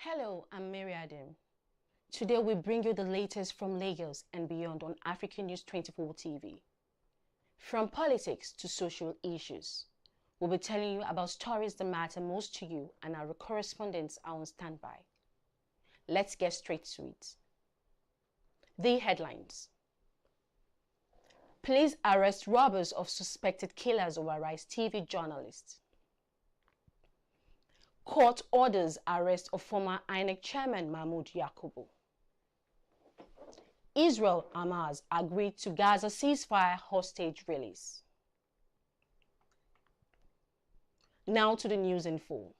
Hello, I'm Mary Adam. Today we bring you the latest from Lagos and beyond on African News 24 TV. From politics to social issues, we'll be telling you about stories that matter most to you, and our correspondents are on standby. Let's get straight to it. The headlines. Police arrest robbers of suspected killers of Arise TV journalists. Court orders arrest of former INEC chairman Mahmoud Yakubu. Israel Hamas agreed to Gaza ceasefire hostage release. Now to the news in full.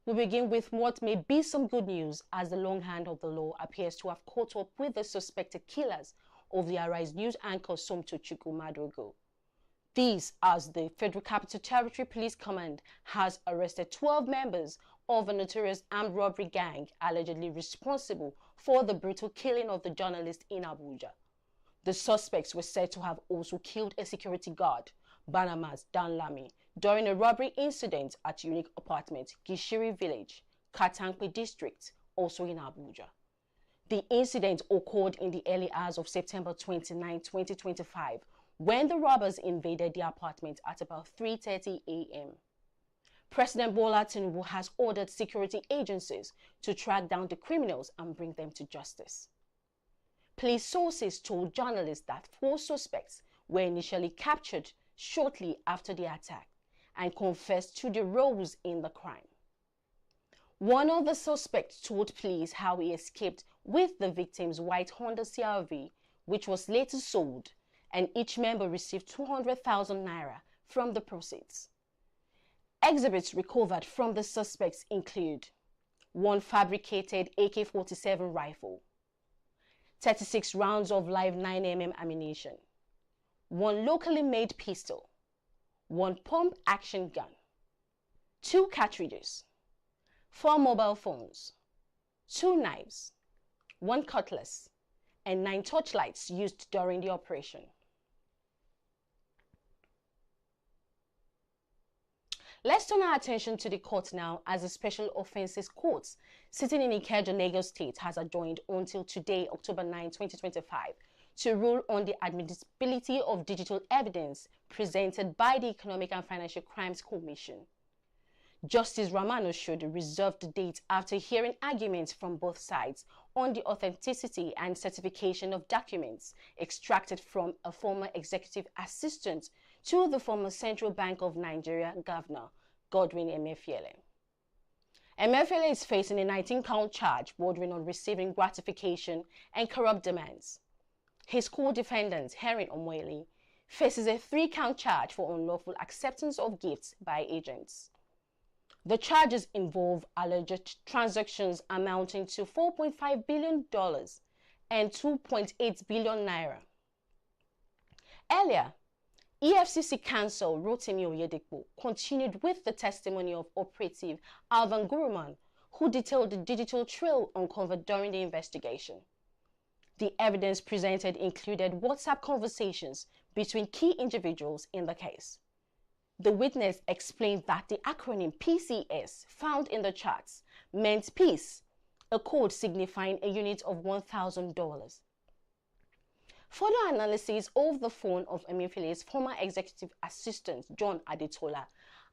We begin with what may be some good news, as the long hand of the law appears to have caught up with the suspected killers of the Arise news anchor Somto Chukwu Madogo. This, as the Federal Capital Territory Police Command has arrested 12 members of a notorious armed robbery gang allegedly responsible for the brutal killing of the journalist in Abuja. The suspects were said to have also killed a security guard, Barnabas Danlami, during a robbery incident at Unique Apartment, Gishiri Village, Katankwe District, also in Abuja. The incident occurred in the early hours of September 29, 2025, when the robbers invaded the apartment at about 3:30 a.m. President Bola Tinubu has ordered security agencies to track down the criminals and bring them to justice. Police sources told journalists that 4 suspects were initially captured shortly after the attack and confessed to their roles in the crime. One of the suspects told police how he escaped with the victim's white Honda CR-V, which was later sold, and each member received 200,000 naira from the proceeds. Exhibits recovered from the suspects include 1 fabricated AK-47 rifle, 36 rounds of live 9mm ammunition, 1 locally made pistol, 1 pump-action gun, 2 cartridges, 4 mobile phones, 2 knives, 1 cutlass, and 9 torchlights used during the operation. Let's turn our attention to the court now, as the Special Offences Court sitting in Ikeja, Lagos State has adjourned until today, October 9, 2025, to rule on the admissibility of digital evidence presented by the Economic and Financial Crimes Commission. Justice Ramano Shode reserved the date after hearing arguments from both sides on the authenticity and certification of documents extracted from a former executive assistant to the former Central Bank of Nigeria Governor, Godwin Emefiele. Emefiele is facing a 19-count charge bordering on receiving gratification and corrupt demands. His co-defendant, Henry Omoyele, faces a 3-count charge for unlawful acceptance of gifts by agents. The charges involve alleged transactions amounting to $4.5 billion and 2.8 billion naira. Earlier, EFCC counsel Rotimi Oyedepo continued with the testimony of Operative Alvan Guruman, who detailed the digital trail uncovered during the investigation. The evidence presented included WhatsApp conversations between key individuals in the case. The witness explained that the acronym PCS found in the charts meant peace, a code signifying a unit of $1,000. Further analysis of the phone of Emefiele's former executive assistant, John Adetola,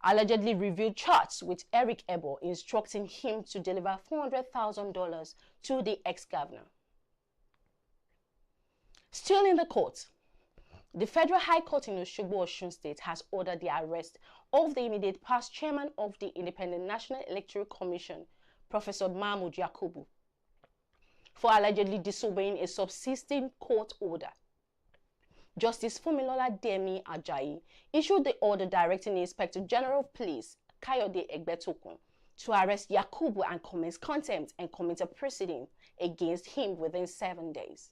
allegedly revealed charts with Eric Ebo instructing him to deliver $400,000 to the ex-governor. Still in the court, the Federal High Court in Osogbo, Osun State has ordered the arrest of the immediate past chairman of the Independent National Electoral Commission, Professor Mahmoud Yakubu, for allegedly disobeying a subsisting court order. Justice Fumilola Demi Ajayi issued the order directing the Inspector General of Police, Kayode Egbetokun, to arrest Yakubu and commence contempt and commit a proceeding against him within 7 days.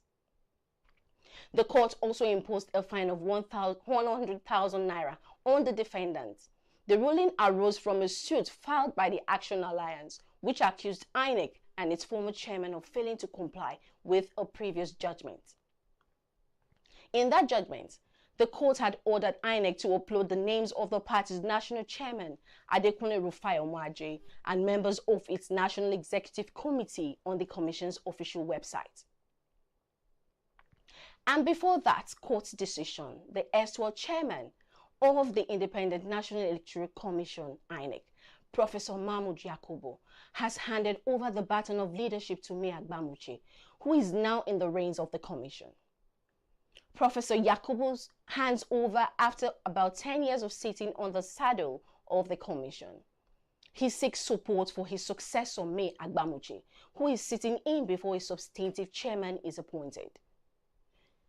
The court also imposed a fine of 100,000 naira on the defendant. The ruling arose from a suit filed by the Action Alliance, which accused INEC and its former chairman of failing to comply with a previous judgment. In that judgment, The court had ordered INEC to upload the names of the party's national chairman, Adekunle Rufai Omoaje, and members of its National Executive Committee on the Commission's official website. And before that court decision, the erstwhile chairman of the Independent National Electoral Commission, INEC, Professor Mahmood Yakubu, has handed over the baton of leadership to Mai Agbamuche, who is now in the reins of the commission. Professor Yakubu's hands over after about 10 years of sitting on the saddle of the commission. He seeks support for his successor, Mai Agbamuche, who is sitting in before a substantive chairman is appointed.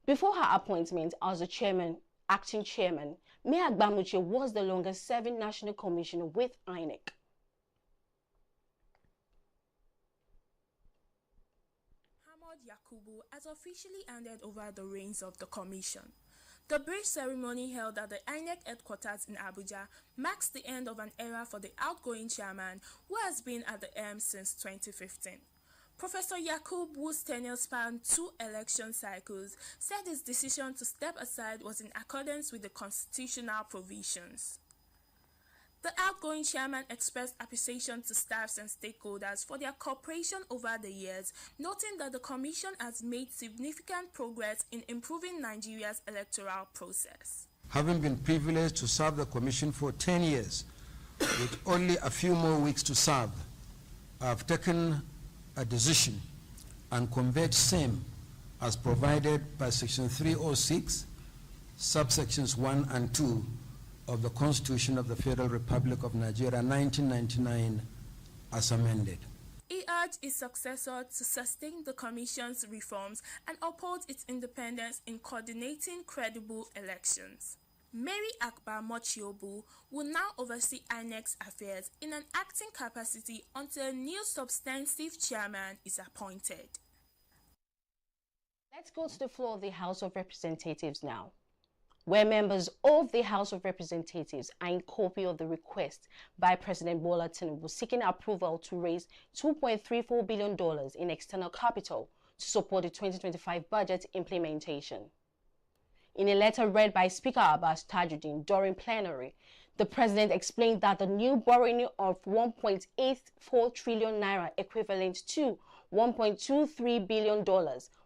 Before her appointment as the acting chairman, Mai Agbamuche was the longest-serving national commissioner with INEC. Yakubu has officially handed over the reins of the commission. The brief ceremony held at the INEC headquarters in Abuja marks the end of an era for the outgoing chairman, who has been at the helm since 2015. Professor Yakubu, whose tenure spanned 2 election cycles, said his decision to step aside was in accordance with the constitutional provisions. The outgoing chairman expressed appreciation to staffs and stakeholders for their cooperation over the years, noting that the commission has made significant progress in improving Nigeria's electoral process. Having been privileged to serve the commission for 10 years, with only a few more weeks to serve, I have taken a decision and conveyed same as provided by Section 306, subsections 1 and 2, of the Constitution of the Federal Republic of Nigeria, 1999, as amended. He urged his successor to sustain the Commission's reforms and uphold its independence in coordinating credible elections. Mary Akbar Mochiobu will now oversee INEC's affairs in an acting capacity until a new substantive chairman is appointed. Let's go to the floor of the House of Representatives now, where members of the House of Representatives are in copy of the request by President Bola Tinubu seeking approval to raise $2.34 billion in external capital to support the 2025 budget implementation. In a letter read by Speaker Abbas Tajuddin during plenary, the President explained that the new borrowing of 1.84 trillion naira, equivalent to $1.23 billion,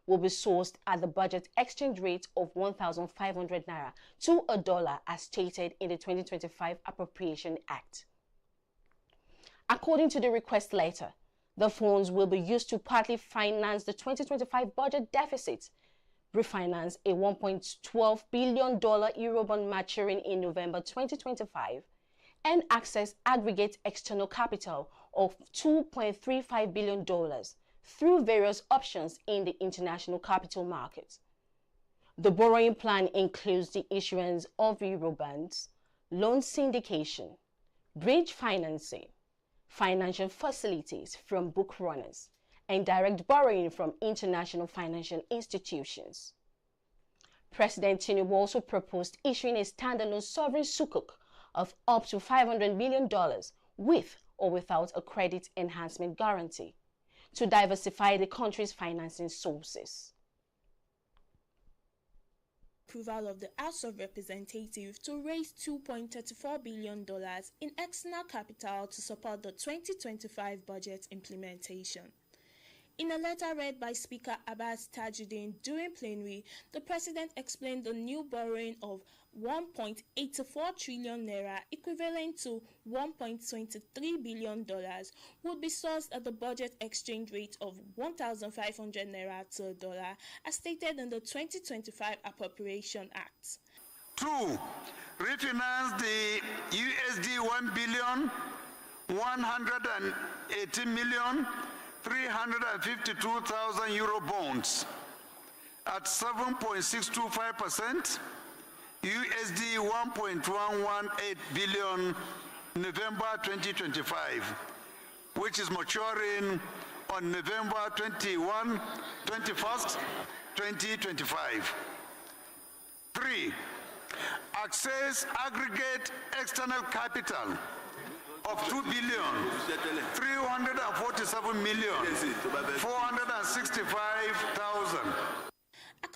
will be sourced at the budget exchange rate of 1,500 naira to a dollar as stated in the 2025 Appropriation Act. According to the request letter, the funds will be used to partly finance the 2025 budget deficit, refinance a $1.12 billion Eurobond maturing in November 2025, and access aggregate external capital of $2.35 billion through various options in the international capital market. The borrowing plan includes the issuance of Eurobonds, loan syndication, bridge financing, financial facilities from book runners, and direct borrowing from international financial institutions. President Tinubu also proposed issuing a standalone sovereign sukuk of up to $500 million with or without a credit enhancement guarantee to diversify the country's financing sources. Approval of the House of Representatives to raise $2.34 billion in external capital to support the 2025 budget implementation. In a letter read by Speaker Abbas Tajuddin during plenary, the President explained the new borrowing of 1.84 trillion naira, equivalent to $1.23 billion, would be sourced at the budget exchange rate of 1,500 naira to a dollar, as stated in the 2025 Appropriation Act. 2. Refinance the USD 1,118,352,000 euro bonds at 7.625%, USD 1.118 billion, November 2025, which is maturing on November 21st, 2025. 3. Access aggregate external capital of 2,347,465,000.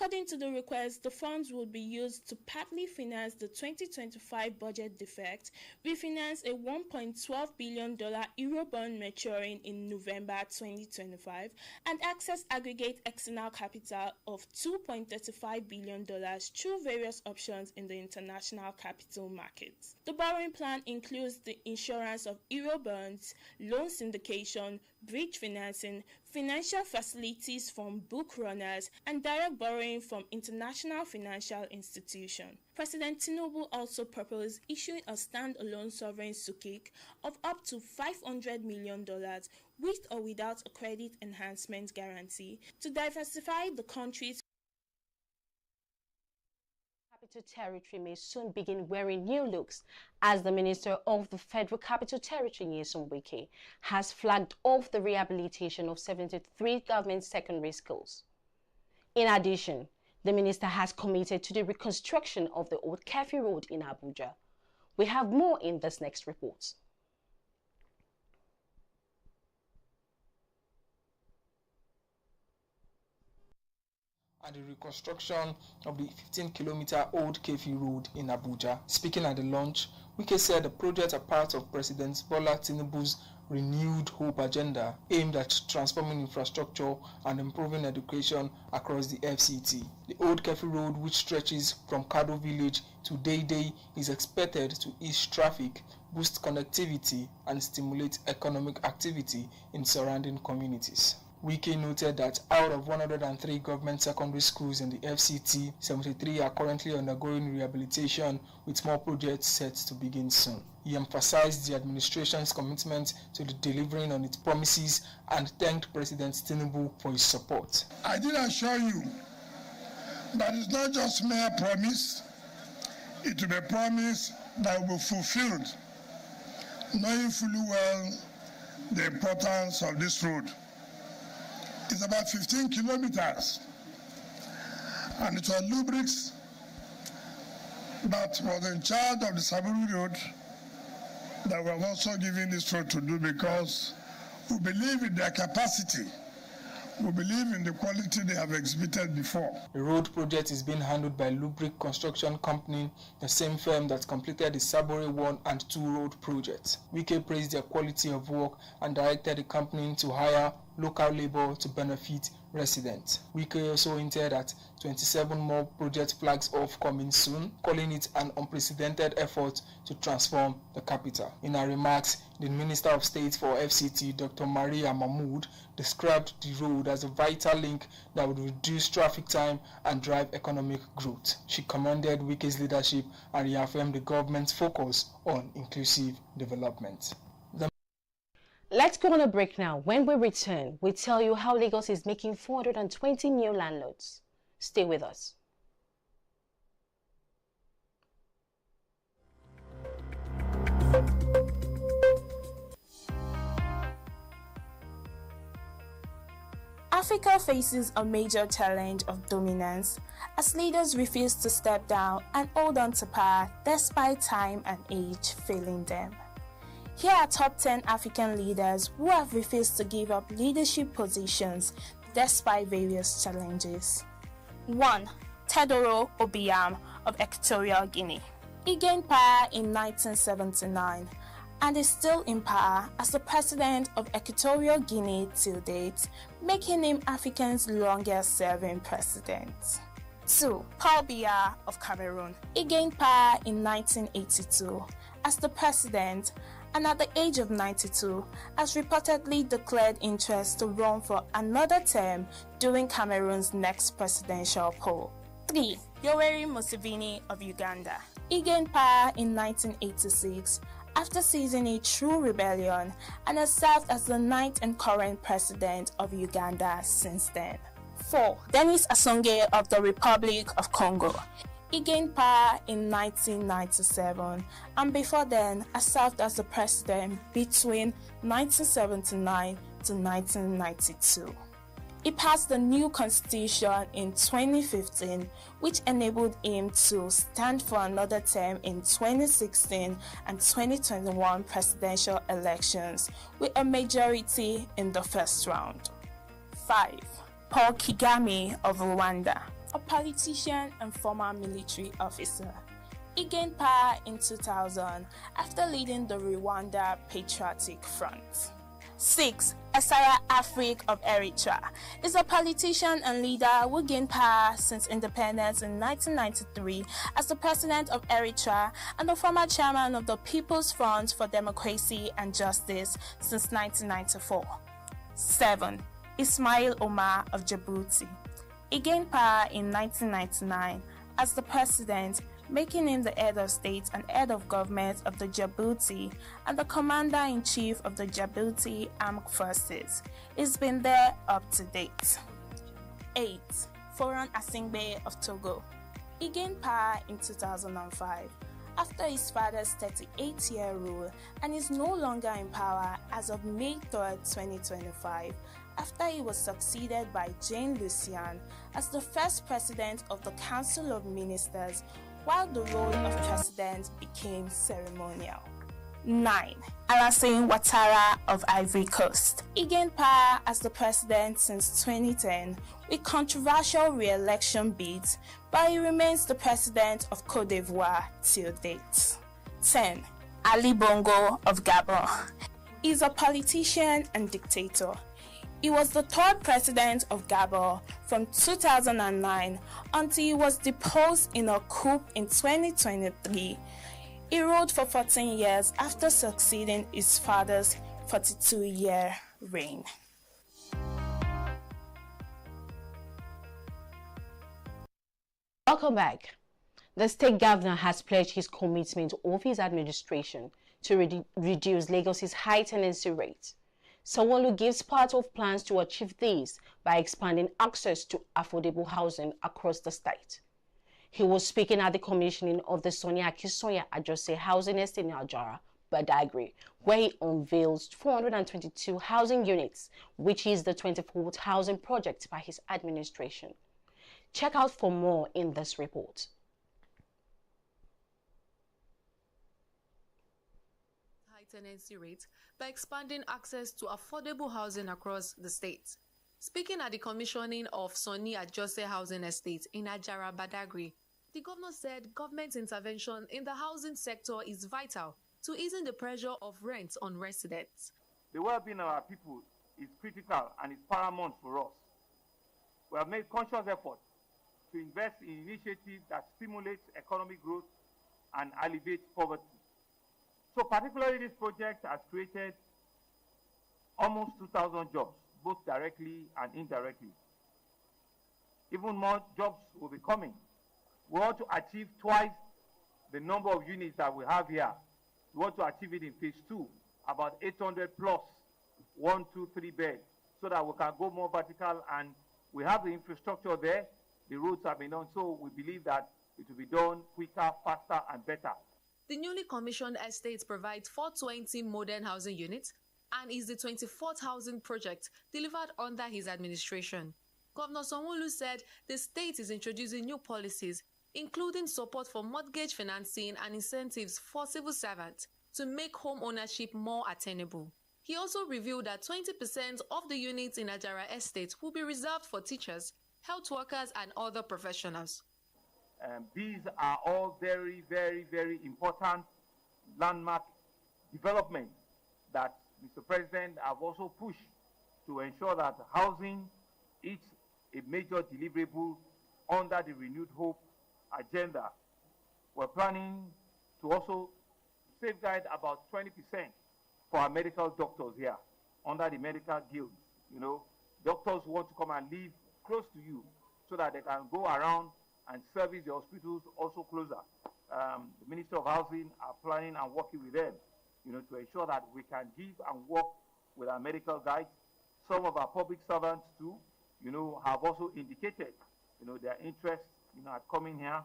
According to the request, the funds would be used to partly finance the 2025 budget deficit, refinance a $1.12 billion Eurobond maturing in November 2025, and access aggregate external capital of $2.35 billion through various options in the international capital markets. The borrowing plan includes the insurance of Eurobonds, loan syndication, bridge financing, financial facilities from book runners, and direct borrowing from international financial institutions. President Tinubu also proposed issuing a standalone sovereign SUKIC of up to $500 million with or without a credit enhancement guarantee to diversify the country's Capital Territory may soon begin wearing new looks, as the Minister of the Federal Capital Territory, Nyesom Wike, has flagged off the rehabilitation of 73 government secondary schools. In addition, the minister has committed to the reconstruction of the old Kefi Road in Abuja. We have more in this next report. And the reconstruction of the 15-kilometer old Kefi Road in Abuja. Speaking at the launch, Wike said the projects are part of President Bola Tinubu's renewed hope agenda aimed at transforming infrastructure and improving education across the FCT. The old Kefi Road, which stretches from Kado village to Dei, is expected to ease traffic, boost connectivity, and stimulate economic activity in surrounding communities. Wike noted that out of 103 government secondary schools in the FCT, 73 are currently undergoing rehabilitation, with more projects set to begin soon. He emphasized the administration's commitment to the delivering on its promises and thanked President Tinubu for his support. I did assure you that it's not just mere promise, it will be a promise that will be fulfilled, knowing fully well the importance of this road. It's about 15 kilometers, and it was Lubrix that was in charge of the Saburi Road that we have also given this road to do, because we believe in their capacity. We believe in the quality they have exhibited before. The road project is being handled by Lubric Construction Company, the same firm that completed the Saburi 1 and 2 road projects. Wike praised their quality of work and directed the company to hire local labor to benefit residents. Wike also hinted at 27 more project flags off coming soon, calling it an unprecedented effort to transform the capital. In her remarks, the Minister of State for FCT, Dr. Maria Mahmood, described the road as a vital link that would reduce traffic time and drive economic growth. She commended Wike's leadership and reaffirmed the government's focus on inclusive development. Let's go on a break now. When we return, we tell you how Lagos is making 420 new landlords. Stay with us. Africa faces a major challenge of dominance as leaders refuse to step down and hold on to power despite time and age failing them. Here are top 10 African leaders who have refused to give up leadership positions despite various challenges. 1. Teodoro Obiang of Equatorial Guinea. He gained power in 1979 and is still in power as the president of Equatorial Guinea till date, making him Africa's longest-serving president. 2. Paul Biya of Cameroon. He gained power in 1982 as the president and at the age of 92 has reportedly declared interest to run for another term during Cameroon's next presidential poll. 3. Yoweri Museveni of Uganda. He gained power in 1986 after seizing a true rebellion and has served as the 9th and current president of Uganda since then. 4. Denis Asonge of the Republic of Congo. He gained power in 1997 and before then has served as the president between 1979 to 1992. He passed the new constitution in 2015, which enabled him to stand for another term in 2016 and 2021 presidential elections with a majority in the first round. 5. Paul Kagame of Rwanda. a politician and former military officer. He gained power in 2000 after leading the Rwanda Patriotic Front. 6. Esaya Afrik of Eritrea is a politician and leader who gained power since independence in 1993 as the president of Eritrea and the former chairman of the People's Front for Democracy and Justice since 1994. 7. Ismail Omar of Djibouti. He gained power in 1999 as the president, making him the head of state and head of government of the Djibouti and the commander-in-chief of the Djibouti Armed Forces. He's been there up to date. 8. Foran Asingbe of Togo. He gained power in 2005 after his father's 38-year rule and is no longer in power as of May 3, 2025, after he was succeeded by Jane Lucien as the first president of the Council of Ministers, while the role of president became ceremonial. 9. Alassane Ouattara of Ivory Coast. He gained power as the president since 2010 with controversial re-election bids, but he remains the president of Côte d'Ivoire till date. 10. Ali Bongo of Gabon. He is a politician and dictator. He was the third president of Gabon from 2009 until he was deposed in a coup in 2023. He ruled for 14 years after succeeding his father's 42-year reign. Welcome back. The state governor has pledged his commitment of his administration to reduce Lagos's high tenancy rate. Sanwo-Olu gives part of plans to achieve this by expanding access to affordable housing across the state. He was speaking at the commissioning of the Sonny Akinsanya Ajose housing estate in Ajara, Badagry, where he unveils 422 housing units, which is the 24th housing project by his administration. Check out for more in this report. Tenancy rate by expanding access to affordable housing across the state. Speaking at the commissioning of Sonny Ajose housing estate in Ajara Badagry, the governor said government intervention in the housing sector is vital to easing the pressure of rent on residents. The well-being of our people is critical and is paramount for us. We have made conscious efforts to invest in initiatives that stimulate economic growth and alleviate poverty. So particularly this project has created almost 2,000 jobs, both directly and indirectly. Even more jobs will be coming. We want to achieve twice the number of units that we have here. We want to achieve it in phase 2, about 800 plus 1, 2, 3 beds, so that we can go more vertical, and we have the infrastructure there. The roads have been done, so we believe that it will be done quicker, faster, and better. The newly commissioned estate provides 420 modern housing units and is the 24th housing project delivered under his administration. Governor Sanwo-Olu said the state is introducing new policies, including support for mortgage financing and incentives for civil servants to make home ownership more attainable. He also revealed that 20% of the units in Ajara Estate will be reserved for teachers, health workers, and other professionals. These are all very, very, very important landmark developments that Mr. President have also pushed to ensure that housing is a major deliverable under the Renewed Hope agenda. We're planning to also safeguard about 20% for our medical doctors here under the medical guild. You know, doctors want to come and live close to you so that they can go around and service the hospitals also closer. The Minister of Housing are planning and working with them, you know, to ensure that we can give and work with our medical guides. Some of our public servants too, you know, have also indicated, you know, their interest, you know, at coming here.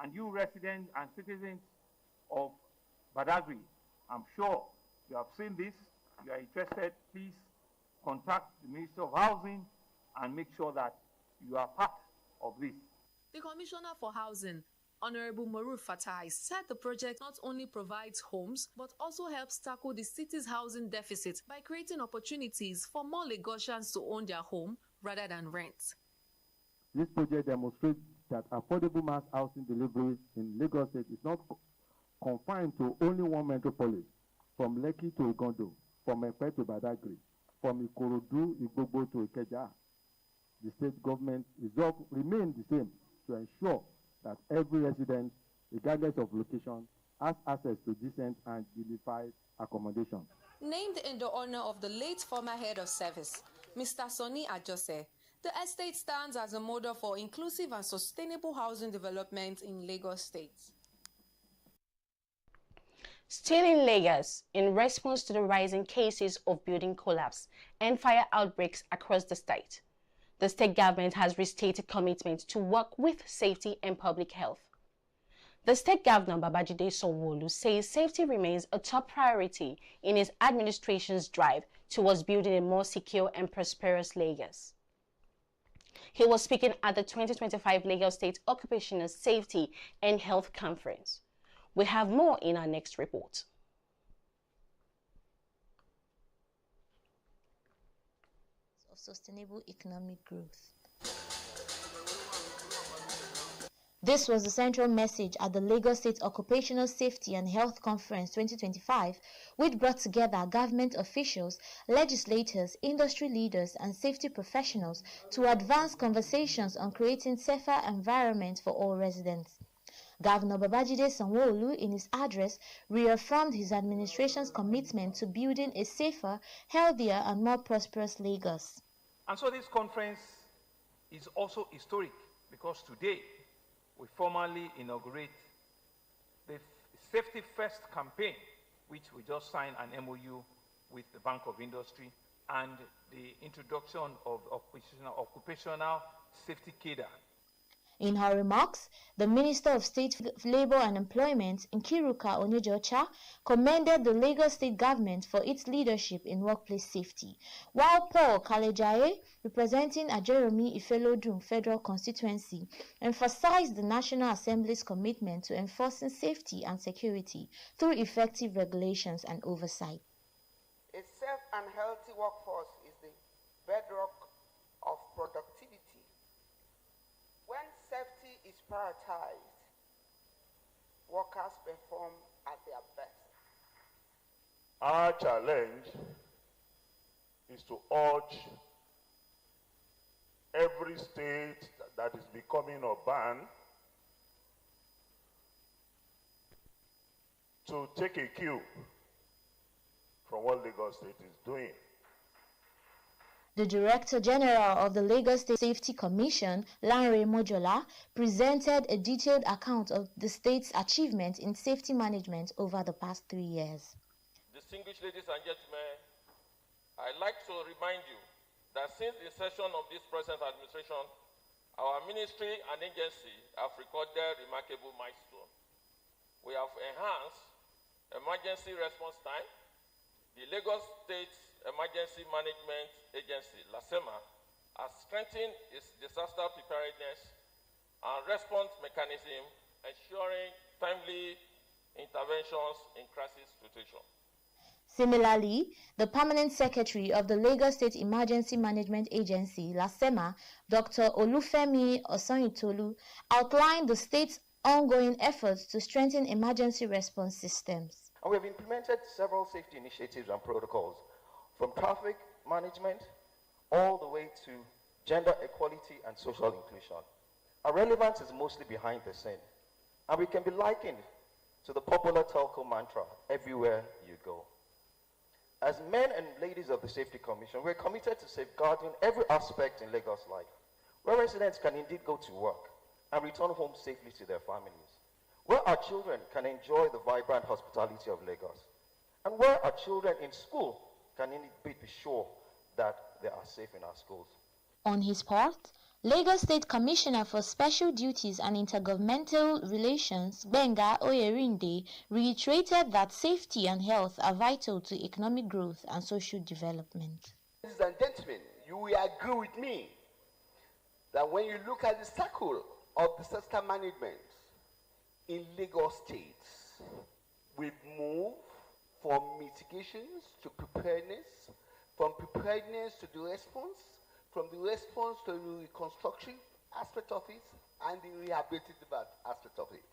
And you residents and citizens of Badagry, I'm sure you have seen this, you are interested, please contact the Minister of Housing and make sure that you are part of this. The Commissioner for Housing, Honorable Maruf Fatai, said the project not only provides homes, but also helps tackle the city's housing deficit by creating opportunities for more Lagosians to own their home rather than rent. This project demonstrates that affordable mass housing delivery in Lagos State is not confined to only one metropolis, from Lekki to Igondo, from Epe to Badagry, from Ikorodu, Igbogbo to Ikeja. The state government resolve remain the same to ensure that every resident, regardless of location, has access to decent and dignified accommodation. Named in the honor of the late former head of service, Mr. Sonny Ajose, the estate stands as a model for inclusive and sustainable housing development in Lagos State. Still in Lagos, in response to the rising cases of building collapse and fire outbreaks across the state government has restated commitment to work with safety and public health. The state governor, Babajide Sanwo-Olu, says safety remains a top priority in his administration's drive towards building a more secure and prosperous Lagos. He was speaking at the 2025 Lagos State Occupational Safety and Health Conference. We have more in our next report. Of sustainable economic growth. This was the central message at the Lagos State Occupational Safety and Health Conference 2025, which brought together government officials, legislators, industry leaders, and safety professionals to advance conversations on creating safer environments for all residents. Governor Babajide Sanwo-Olu, in his address, reaffirmed his administration's commitment to building a safer, healthier, and more prosperous Lagos. And so this conference is also historic because today we formally inaugurate the Safety First campaign, which we just signed an MOU with the Bank of Industry, and the introduction of occupational safety cadre. In her remarks, the Minister of State for Labour and Employment, Nkiruka Onyejocha, commended the Lagos State government for its leadership in workplace safety, while Paul Kalejaye, representing Ajeromi Ifelodun Federal Constituency, emphasized the National Assembly's commitment to enforcing safety and security through effective regulations and oversight. A safe and healthy workforce is the bedrock of productivity. When safety is prioritized, workers perform at their best. Our challenge is to urge every state that is becoming urban to take a cue from what Lagos State is doing. The Director General of the Lagos State Safety Commission, Lanre Mojola, presented a detailed account of the state's achievement in safety management over the past 3 years. Distinguished ladies and gentlemen, I'd like to remind you that since the inception of this present administration, our ministry and agency have recorded remarkable milestones. We have enhanced emergency response time. The Lagos State Emergency Management Agency, LASEMA, has strengthened its disaster preparedness and response mechanism, ensuring timely interventions in crisis situations. Similarly, the Permanent Secretary of the Lagos State Emergency Management Agency, LASEMA, Dr. Olufemi Osanyitolu, outlined the state's ongoing efforts to strengthen emergency response systems. And we have implemented several safety initiatives and protocols, from traffic management all the way to gender equality and social inclusion. Our relevance is mostly behind the scene, and we can be likened to the popular telco mantra, everywhere you go. As men and ladies of the Safety Commission, we're committed to safeguarding every aspect in Lagos life, where residents can indeed go to work and return home safely to their families, where our children can enjoy the vibrant hospitality of Lagos, and where our children in school can indeed be sure that they are safe in our schools. On his part, Lagos State Commissioner for Special Duties and Intergovernmental Relations, Benga Oyerinde, reiterated that safety and health are vital to economic growth and social development. Ladies and gentlemen, you will agree with me that when you look at the circle of disaster management in Lagos State, we've moved from mitigations to preparedness, from preparedness to the response, from the response to the reconstruction, aspect of it and the rehabilitative aspect of it.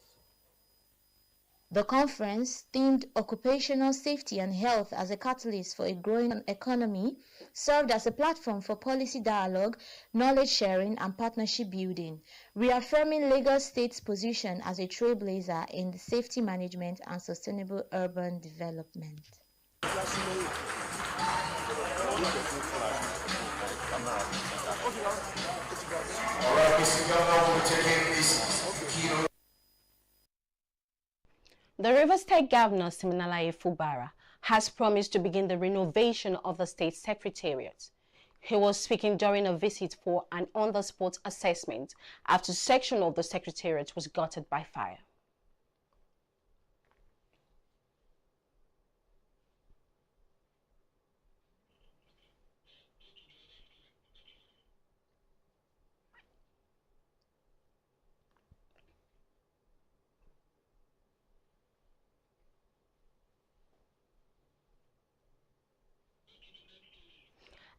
The conference, themed Occupational Safety and Health as a Catalyst for a Growing Economy, served as a platform for policy dialogue, knowledge sharing, and partnership building, reaffirming Lagos State's position as a trailblazer in the safety management and sustainable urban development. The Rivers State Governor, Siminalayi Fubara, has promised to begin the renovation of the state secretariat. He was speaking during a visit for an on-the-spot assessment after a section of the secretariat was gutted by fire.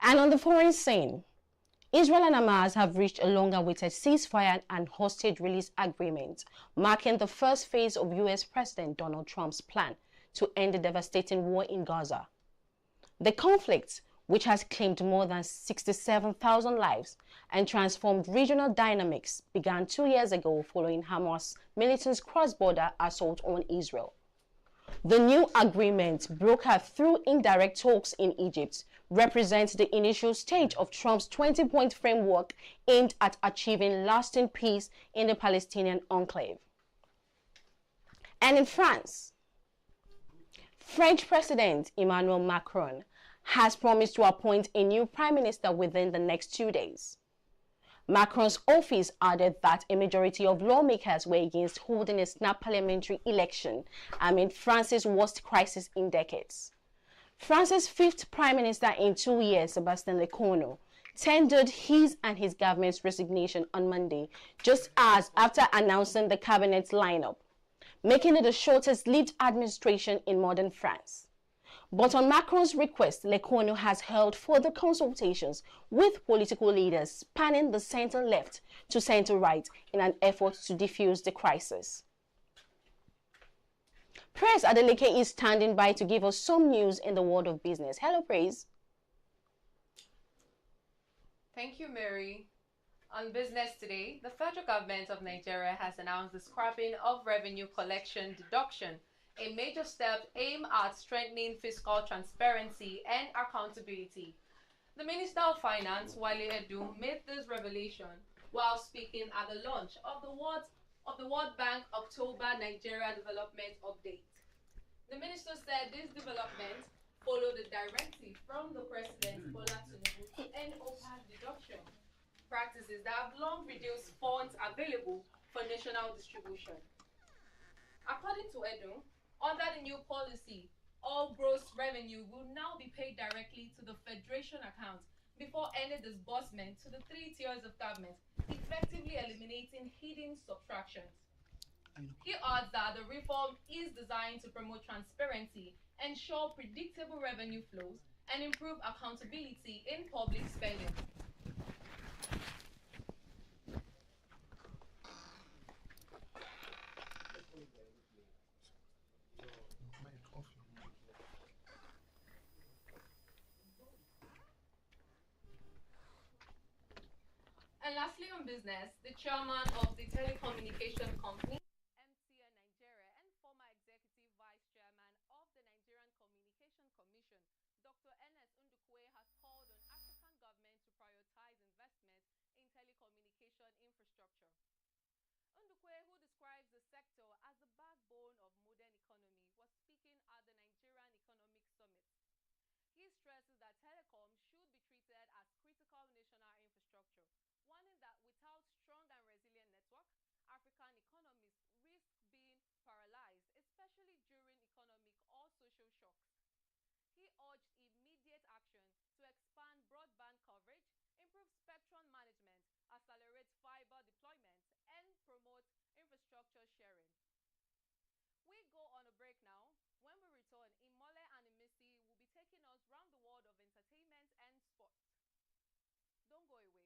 And on the foreign scene, Israel and Hamas have reached a long-awaited ceasefire and hostage release agreement, marking the first phase of U.S. President Donald Trump's plan to end the devastating war in Gaza. The conflict, which has claimed more than 67,000 lives and transformed regional dynamics, began 2 years ago following Hamas militants' cross-border assault on Israel. The new agreement, brokered through indirect talks in Egypt, represents the initial stage of Trump's 20-point framework aimed at achieving lasting peace in the Palestinian enclave. And in France, French President Emmanuel Macron has promised to appoint a new prime minister within the next 2 days. Macron's office added that a majority of lawmakers were against holding a snap parliamentary election amid France's worst crisis in decades. France's fifth prime minister in 2 years, Sébastien Lecornu, tendered his and his government's resignation on Monday, just hours after announcing the cabinet's lineup, making it the shortest-lived administration in modern France. But on Macron's request, Lecornu has held further consultations with political leaders spanning the center-left to center-right in an effort to defuse the crisis. Praise Adeleke is standing by to give us some news in the world of business. Hello, Praise. Thank you, Mary. On Business Today, the federal government of Nigeria has announced the scrapping of revenue collection deduction, a major step aimed at strengthening fiscal transparency and accountability. The Minister of Finance, Wale Edun, made this revelation while speaking at the launch of the World Bank October Nigeria Development Update. The minister said this development followed the directive from the President Bola Tinubu to end opaque deduction practices that have long reduced funds available for national distribution. According to Edun, under the new policy, all gross revenue will now be paid directly to the Federation account before any disbursement to the 3 tiers of government, effectively eliminating hidden subtractions. He adds that the reform is designed to promote transparency, ensure predictable revenue flows, and improve accountability in public spending. And lastly, on business, the chairman of the telecommunication company, MTN Nigeria, and former executive vice chairman of the Nigerian Communication Commission, Dr. Ernest Ndukwe, has called on African governments to prioritize investment in telecommunication infrastructure. Ndukwe, who describes the sector as the backbone of modern economy, was speaking at the Nigerian Economic Summit. He stresses that telecom should be treated as critical national infrastructure, warning that without strong and resilient networks, African economies risk being paralyzed, especially during economic or social shocks. He urged immediate action to expand broadband coverage, improve spectrum management, accelerate fiber deployment, and promote infrastructure sharing. We go on a break now. When we return, Imole and Imisi will be taking us round the world of entertainment and sports. Don't go away.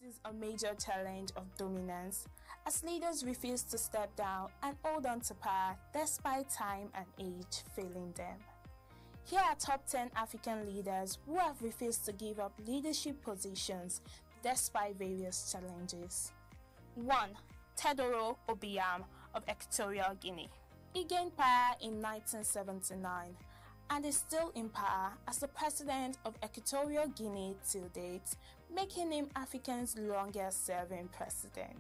faces a major challenge of dominance as leaders refuse to step down and hold on to power despite time and age failing them. Here are top 10 African leaders who have refused to give up leadership positions despite various challenges. 1. Teodoro Obiang of Equatorial Guinea. He gained power in 1979 and is still in power as the president of Equatorial Guinea till date, making him Africa's longest-serving president.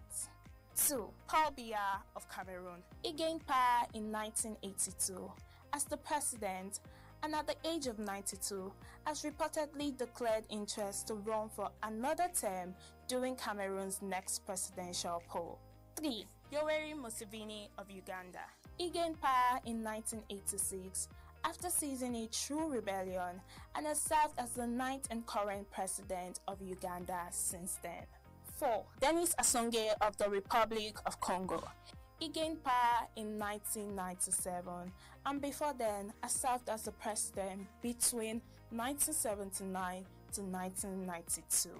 2. Paul Biya of Cameroon. He gained power in 1982 as the president and at the age of 92 has reportedly declared interest to run for another term during Cameroon's next presidential poll. 3. Yoweri Museveni of Uganda. He gained power in 1986 after seizing a true rebellion and has served as the 9th and current president of Uganda since then. 4. Denis Asonge of the Republic of Congo. He gained power in 1997 and before then has served as the president between 1979 to 1992.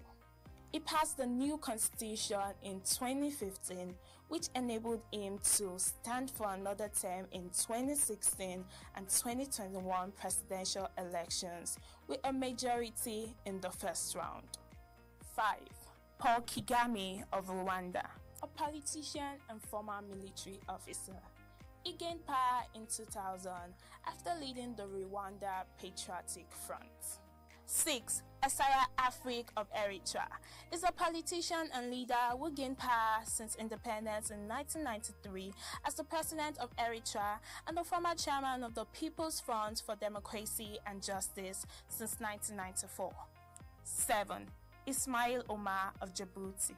He passed the new constitution in 2015, which enabled him to stand for another term in 2016 and 2021 presidential elections with a majority in the first round. 5. Paul Kagame of Rwanda, a politician and former military officer. He gained power in 2000 after leading the Rwanda Patriotic Front. 6. Isaiah Afwerki of Eritrea is a politician and leader who gained power since independence in 1993 as the president of Eritrea and the former chairman of the People's Front for Democracy and Justice since 1994. 7. Ismail Omar of Djibouti.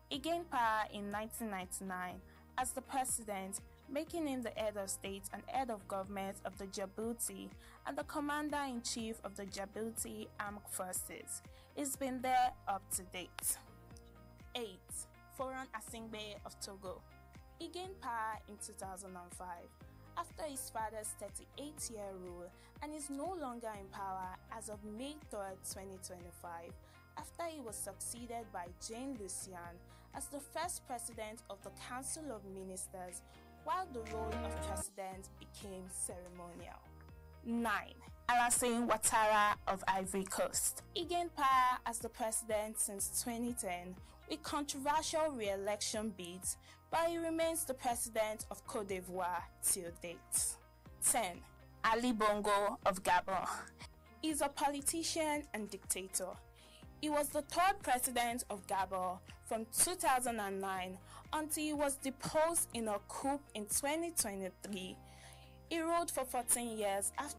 He gained power in 1999 as the president, making him the head of state and head of government of the Djibouti and the commander-in-chief of the Djibouti Armed Forces. He's been there up to date. 8. Faure Asingbe of Togo. He gained power in 2005 after his father's 38-year rule and is no longer in power as of May 3, 2025, after he was succeeded by Jane Lucian as the first president of the Council of Ministers, while the role of president became ceremonial. 9. Alassane Ouattara of Ivory Coast. He gained power as the president since 2010 with controversial re-election bids, but he remains the president of Côte d'Ivoire till date. 10. Ali Bongo of Gabon. He is a politician and dictator. He was the 3rd president of Gabon from 2009 until he was deposed in a coup in 2023. He ruled for 14 years after.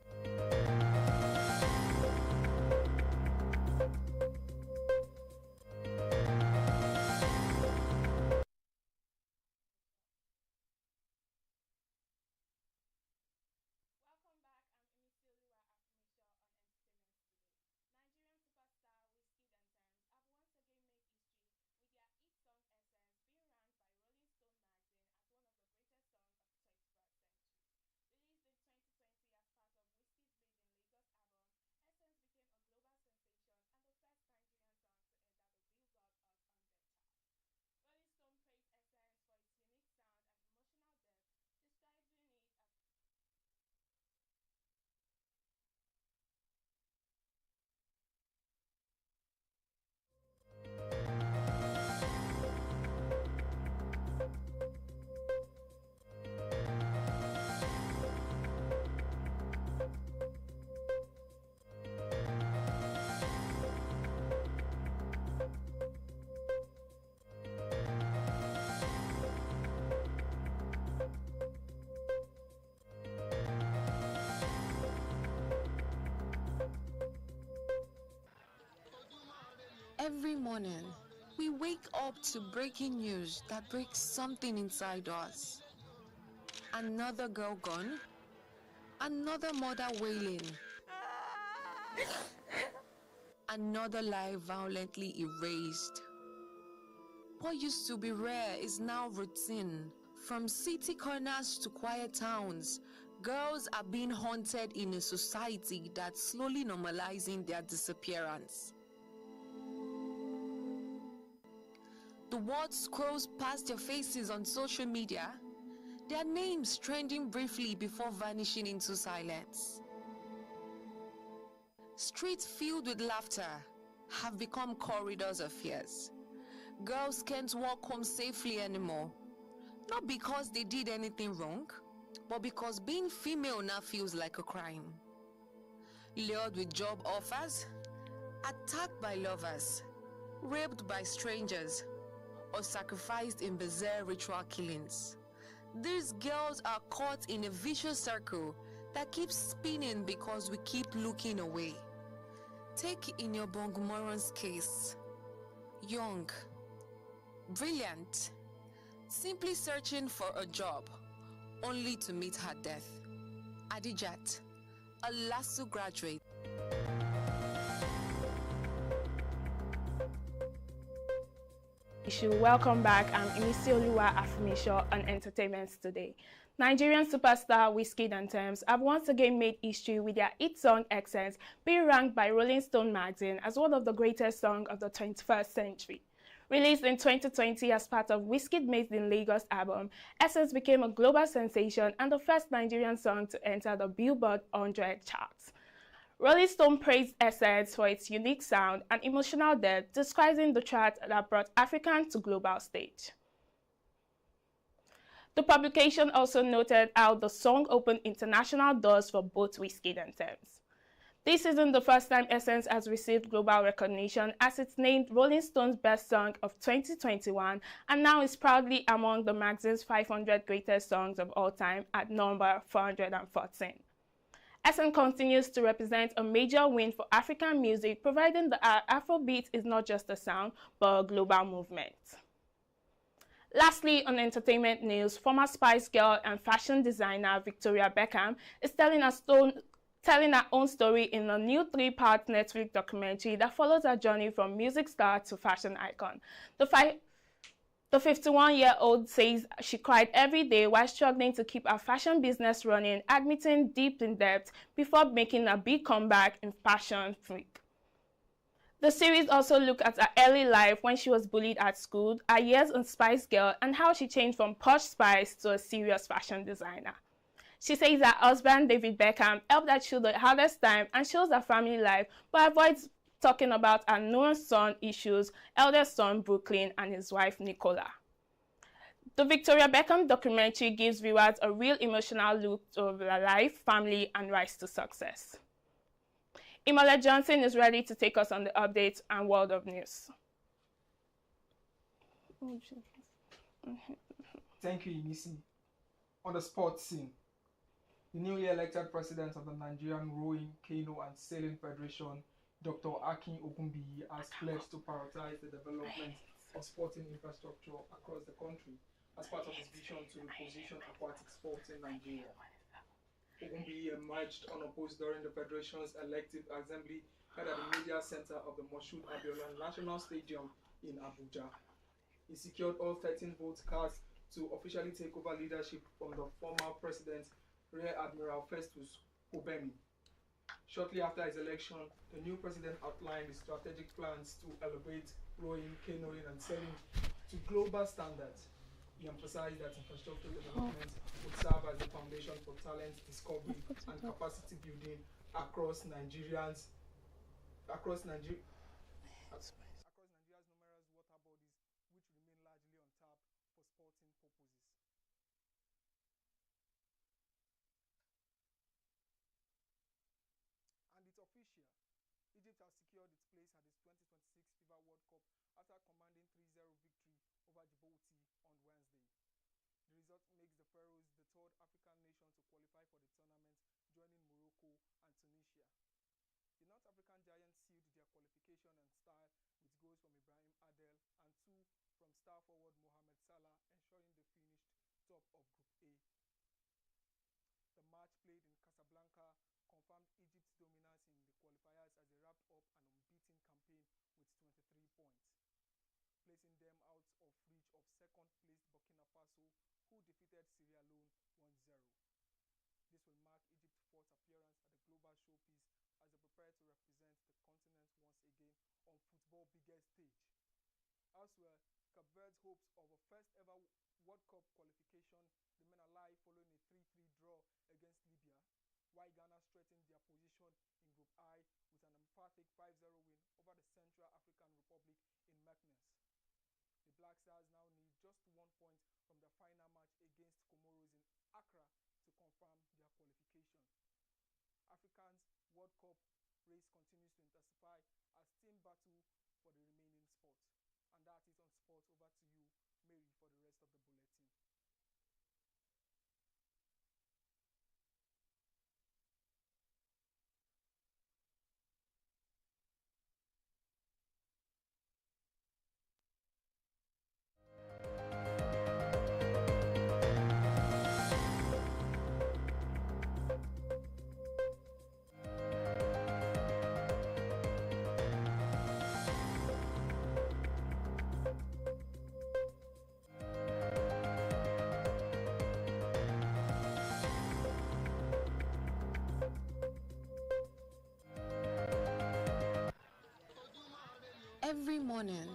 Every morning, we wake up to breaking news that breaks something inside us. Another girl gone, another mother wailing, another life violently erased. What used to be rare is now routine. From city corners to quiet towns, girls are being haunted in a society that's slowly normalizing their disappearance. The world scrolls past their faces on social media, their names trending briefly before vanishing into silence. Streets filled with laughter have become corridors of fears. Girls can't walk home safely anymore, not because they did anything wrong, but because being female now feels like a crime. Lured with job offers, attacked by lovers, raped by strangers, or sacrificed in bizarre ritual killings. These girls are caught in a vicious circle that keeps spinning because we keep looking away. Take Inyobong Moron's case. Young, brilliant, simply searching for a job, only to meet her death. Adijat, a LASU graduate. Welcome back. I'm Imisioluwa Afumisho on Entertainment Today. Nigerian superstar Wizkid and Tems have once again made history with their hit song Essence being ranked by Rolling Stone magazine as one of the greatest songs of the 21st century. Released in 2020 as part of Wizkid Made in Lagos album, Essence became a global sensation and the first Nigerian song to enter the Billboard 100 charts. Rolling Stone praised Essence for its unique sound and emotional depth, describing the track that brought African to global stage. The publication also noted how the song opened international doors for both Wizkid and Tems. This isn't the first time Essence has received global recognition, as it's named Rolling Stone's Best Song of 2021 and now is proudly among the magazine's 500 greatest songs of all time at number 414. Essence continues to represent a major win for African music, providing that Afrobeat is not just a sound, but a global movement. Lastly, on entertainment news, former Spice Girl and fashion designer Victoria Beckham is telling her own story in a new 3-part Netflix documentary that follows her journey from music star to fashion icon. The 51-year-old says she cried every day while struggling to keep her fashion business running, admitting deep in debt before making a big comeback in Fashion Freak. The series also looks at her early life when she was bullied at school, her years on Spice Girl, and how she changed from posh Spice to a serious fashion designer. She says her husband, David Beckham, helped her through the hardest time and shows her family life, but avoids talking about her newest son issues, eldest son Brooklyn, and his wife Nicola. The Victoria Beckham documentary gives viewers a real emotional look of her life, family, and rise to success. Imola Johnson is ready to take us on the updates and world of news. Thank you, Inisi. On the sports scene, the newly elected president of the Nigerian Rowing, Canoe and Sailing Federation, Dr. Akin Ogunbiyi, has pledged to prioritize the development of sporting infrastructure across the country as part of his vision to reposition aquatic sports in Nigeria. Ogunbiyi emerged unopposed during the Federation's elective assembly held at the media center of the Moshood Abiola National Stadium in Abuja. He secured all 13 votes cast to officially take over leadership from the former president, Rear Admiral Festus Obemi. Shortly after his election, the new president outlined his strategic plans to elevate rowing, canoeing, and sailing to global standards. He emphasized that infrastructure development would serve as the foundation for talent discovery and capacity building across Nigeria's numerous water bodies, which remain largely untapped for sporting purposes. And it's official. Egypt has secured its place at its 2026 FIFA World Cup after commanding 3-0 victory over Djibouti on Wednesday. The result makes the Pharaohs the third African nation to qualify for the tournament, joining Morocco and Tunisia. The North African giants sealed their qualification in style with goals from Ibrahim Adel and 2 from star forward Mohamed Salah, ensuring they finished top of Group A. The match played in Casablanca confirmed Egypt's dominance in the qualifiers as they wrapped up an unbeaten campaign with 23 points, placing them out of reach of second-placed Burkina Faso, who defeated Sierra Leone 1-0. This will mark Egypt's fourth appearance at the global showpiece as they prepare to represent the continent once again on football's biggest stage. Elsewhere, Cape Verde's hopes of a first-ever World Cup qualification remain alive following a 3-3 draw against Libya, while Ghana strengthened their position in Group I with an emphatic 5-0 win over the Central African Republic in Meknes. The Black Stars now need just 1 point from their final match against Comoros in Accra to confirm their qualification. Africa's World Cup race continues to intensify as team battle for the remaining spots. And that is on sport. Over to you, Mary, for the rest of the bulletin. Every morning,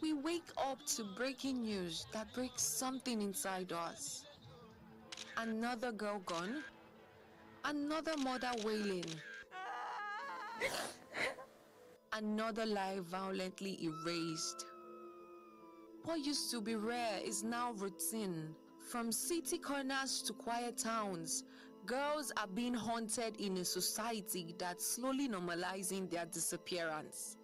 we wake up to breaking news that breaks something inside us. Another girl gone, another mother wailing, another life violently erased. What used to be rare is now routine. From city corners to quiet towns, girls are being haunted in a society that's slowly normalizing their disappearance.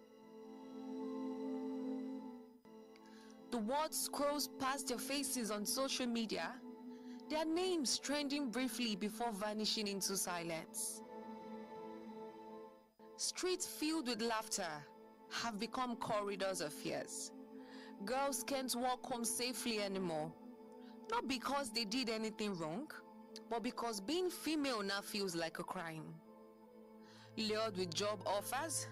The world scrolls past their faces on social media, their names trending briefly before vanishing into silence. Streets filled with laughter have become corridors of fears. Girls can't walk home safely anymore, not because they did anything wrong, but because being female now feels like a crime. Lured with job offers,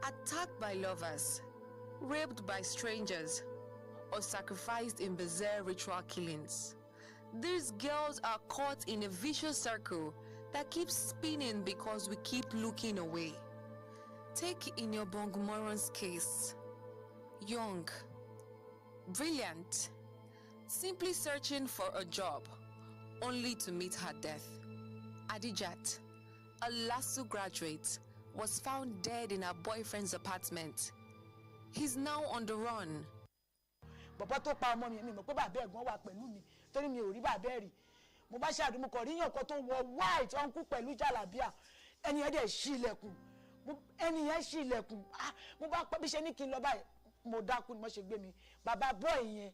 attacked by lovers, raped by strangers, or sacrificed in bizarre ritual killings. These girls are caught in a vicious circle that keeps spinning because we keep looking away. Take Inyobong Moron's case. Young, brilliant, simply searching for a job, only to meet her death. Adijat, a LASU graduate, was found dead in her boyfriend's apartment. He's now on the run. Bàbá tó pa ọmọ mi mọ̀ pé bàbá ẹ̀gbọ́n wà pẹ̀lú mi torí mi ò rí bàbá ẹ̀ rí. Mo bá ṣàdúrà mo kàn rí yàn kan tó wọ white ọ̀nkú pẹ̀lú jàlábíà. Ẹni yẹn dẹ̀ ṣí ilẹ̀kùn. Ẹni yẹn ṣí ilẹ̀kùn. Mo bá pẹ́ bí ṣe ní kí n lọ báyìí. Mo dákú ni mo ṣe gbé mi. Bàbá boy yẹn.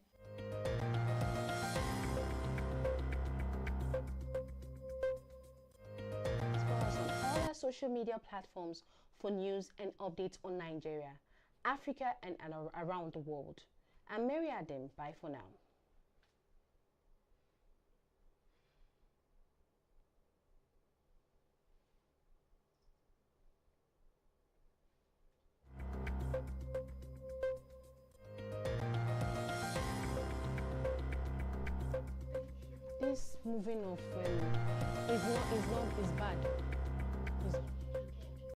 All our social media platforms for news and updates on Nigeria, Africa, and around the world. I'm Mary Adam. Bye for now. This moving of is bad.